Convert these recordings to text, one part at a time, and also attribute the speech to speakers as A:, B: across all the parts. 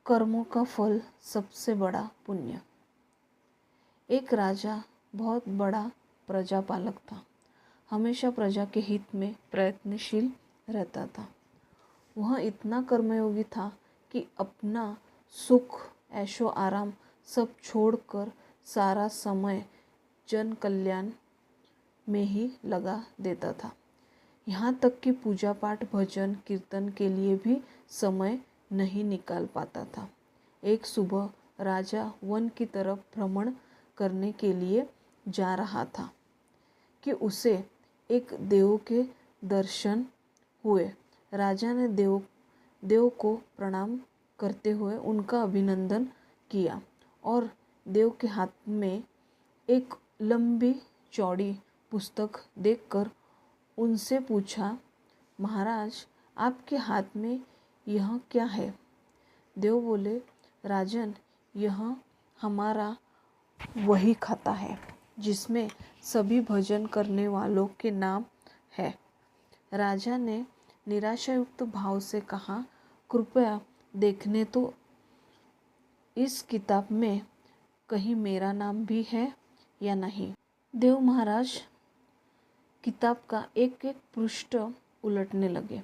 A: कर्मों का फल सबसे बड़ा पुण्य। एक राजा बहुत बड़ा प्रजापालक था। हमेशा प्रजा के हित में प्रयत्नशील रहता था। वह इतना कर्मयोगी था कि अपना सुख ऐशो आराम सब छोड़कर सारा समय जन कल्याण में ही लगा देता था। यहाँ तक कि पूजा पाठ भजन कीर्तन के लिए भी समय नहीं निकाल पाता था। एक सुबह राजा वन की तरफ भ्रमण करने के लिए जा रहा था कि उसे एक देव के दर्शन हुए। राजा ने देव को प्रणाम करते हुए उनका अभिनंदन किया और देव के हाथ में एक लंबी चौड़ी पुस्तक देखकर उनसे पूछा, महाराज आपके हाथ में यह क्या है? देव बोले, राजन यह हमारा वही खाता है जिसमें सभी भजन करने वालों के नाम है। राजा ने निराशायुक्त भाव से कहा, कृपया देखने तो इस किताब में कहीं मेरा नाम भी है या नहीं। देव महाराज किताब का एक एक पृष्ठ उलटने लगे,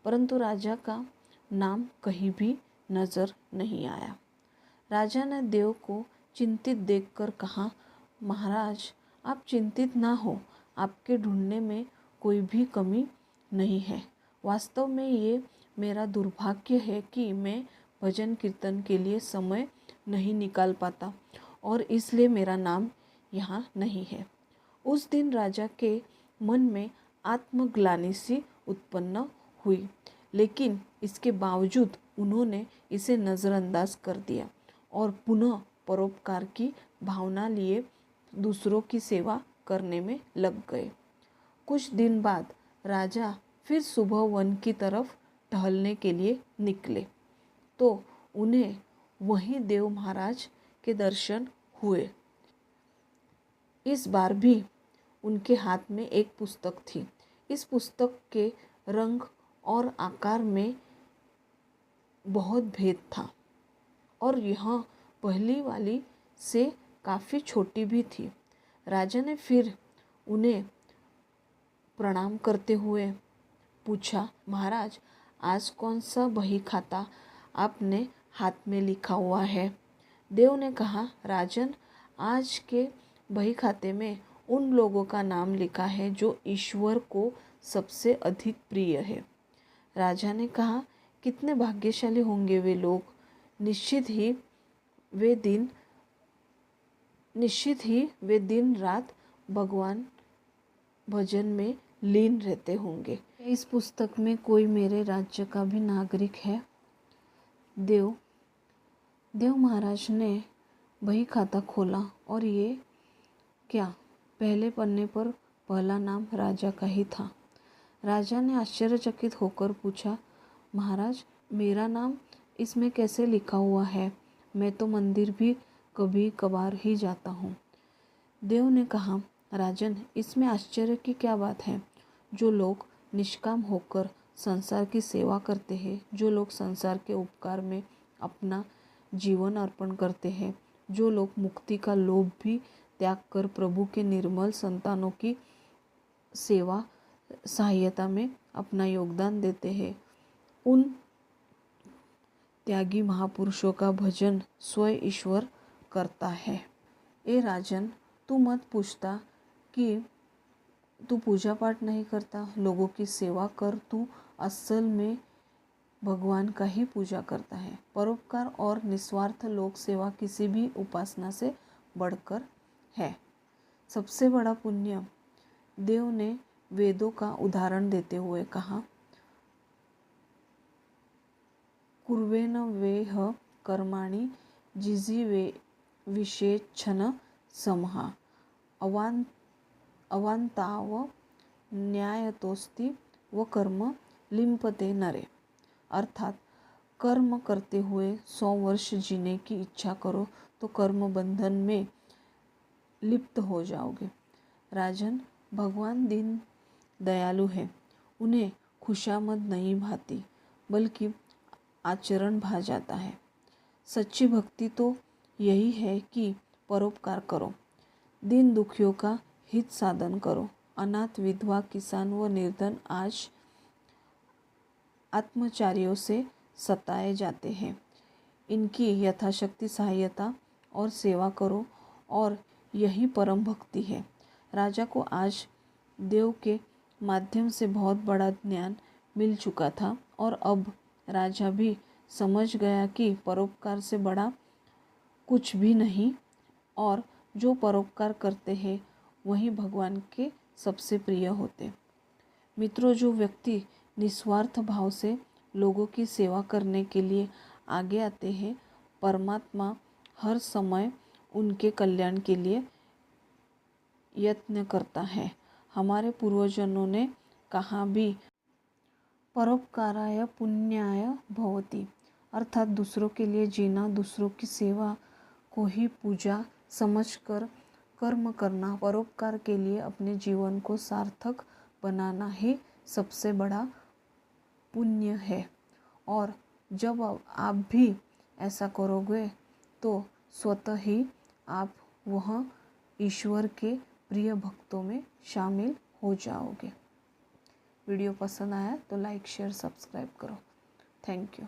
A: परंतु राजा का नाम कहीं भी नजर नहीं आया। राजा ने देव को चिंतित देखकर कहा, महाराज आप चिंतित ना हो, आपके ढूंढने में कोई भी कमी नहीं है। वास्तव में ये मेरा दुर्भाग्य है कि मैं भजन कीर्तन के लिए समय नहीं निकाल पाता और इसलिए मेरा नाम यहाँ नहीं है। उस दिन राजा के मन में आत्मग्लानि सी उत्पन्न हुई, लेकिन इसके बावजूद उन्होंने इसे नज़रअंदाज कर दिया और पुनः परोपकार की भावना लिए दूसरों की सेवा करने में लग गए। कुछ दिन बाद राजा फिर सुबह वन की तरफ टहलने के लिए निकले तो उन्हें वहीं देव महाराज के दर्शन हुए। इस बार भी उनके हाथ में एक पुस्तक थी। इस पुस्तक के रंग और आकार में बहुत भेद था और यह पहली वाली से काफ़ी छोटी भी थी। राजा ने फिर उन्हें प्रणाम करते हुए पूछा, महाराज आज कौन सा बही खाता आपने हाथ में लिखा हुआ है? देव ने कहा, राजन आज के बही खाते में उन लोगों का नाम लिखा है जो ईश्वर को सबसे अधिक प्रिय है। राजा ने कहा, कितने भाग्यशाली होंगे वे लोग, निश्चित ही वे दिन रात भगवान भजन में लीन रहते होंगे। इस पुस्तक में कोई मेरे राज्य का भी नागरिक है? देव महाराज ने बही खाता खोला और ये क्या, पहले पन्ने पर पहला नाम राजा का ही था। राजा ने आश्चर्यचकित होकर पूछा, महाराज मेरा नाम इसमें कैसे लिखा हुआ है? मैं तो मंदिर भी कभी कभार ही जाता हूँ। देव ने कहा, राजन इसमें आश्चर्य की क्या बात है? जो लोग निष्काम होकर संसार की सेवा करते हैं, जो लोग संसार के उपकार में अपना जीवन अर्पण करते हैं, जो लोग मुक्ति का लोभ भी त्याग कर प्रभु के निर्मल संतानों की सेवा सहायता में अपना योगदान देते हैं, उन त्यागी महापुरुषों का भजन स्वयं ईश्वर करता है। ए राजन तू मत पूछता कि तू पूजा पाठ नहीं करता, लोगों की सेवा कर, तू असल में भगवान का ही पूजा करता है। परोपकार और निस्वार्थ लोक सेवा किसी भी उपासना से बढ़कर है। सबसे बड़ा पुण्य। देव ने वेदों का उदाहरण देते हुए कहा, कुर्वेन वेह कर्माणि जिजी वे विशेषण समहा अवान्ताव न्यायतोस्ति व कर्म लिम्पते नरे। अर्थात कर्म करते हुए 100 वर्ष जीने की इच्छा करो तो कर्म बंधन में लिप्त हो जाओगे। राजन भगवान दीन दयालु है, उन्हें खुशामद नहीं भाती बल्कि आचरण भा जाता है। सच्ची भक्ति तो यही है कि परोपकार करो, दीन दुखियों का हित साधन करो। अनाथ, विधवा, किसान व निर्धन आज आत्मचारियों से सताए जाते हैं। इनकी यथाशक्ति सहायता और सेवा करो और यही परम भक्ति है। राजा को आज देव के माध्यम से बहुत बड़ा ज्ञान मिल चुका था और अब राजा भी समझ गया कि परोपकार से बड़ा कुछ भी नहीं और जो परोपकार करते हैं वही भगवान के सबसे प्रिय होते। मित्रों, जो व्यक्ति निस्वार्थ भाव से लोगों की सेवा करने के लिए आगे आते हैं, परमात्मा हर समय उनके कल्याण के लिए यत्न करता है। हमारे पूर्वजों ने कहा भी, परोपकाराय पुण्याय भवति, अर्थात दूसरों के लिए जीना, दूसरों की सेवा को ही पूजा समझकर कर्म करना, परोपकार के लिए अपने जीवन को सार्थक बनाना ही सबसे बड़ा पुण्य है। और जब आप भी ऐसा करोगे तो स्वतः ही आप वह ईश्वर के प्रिय भक्तों में शामिल हो जाओगे। वीडियो पसंद आया तो लाइक, शेयर, सब्सक्राइब करो। Thank you.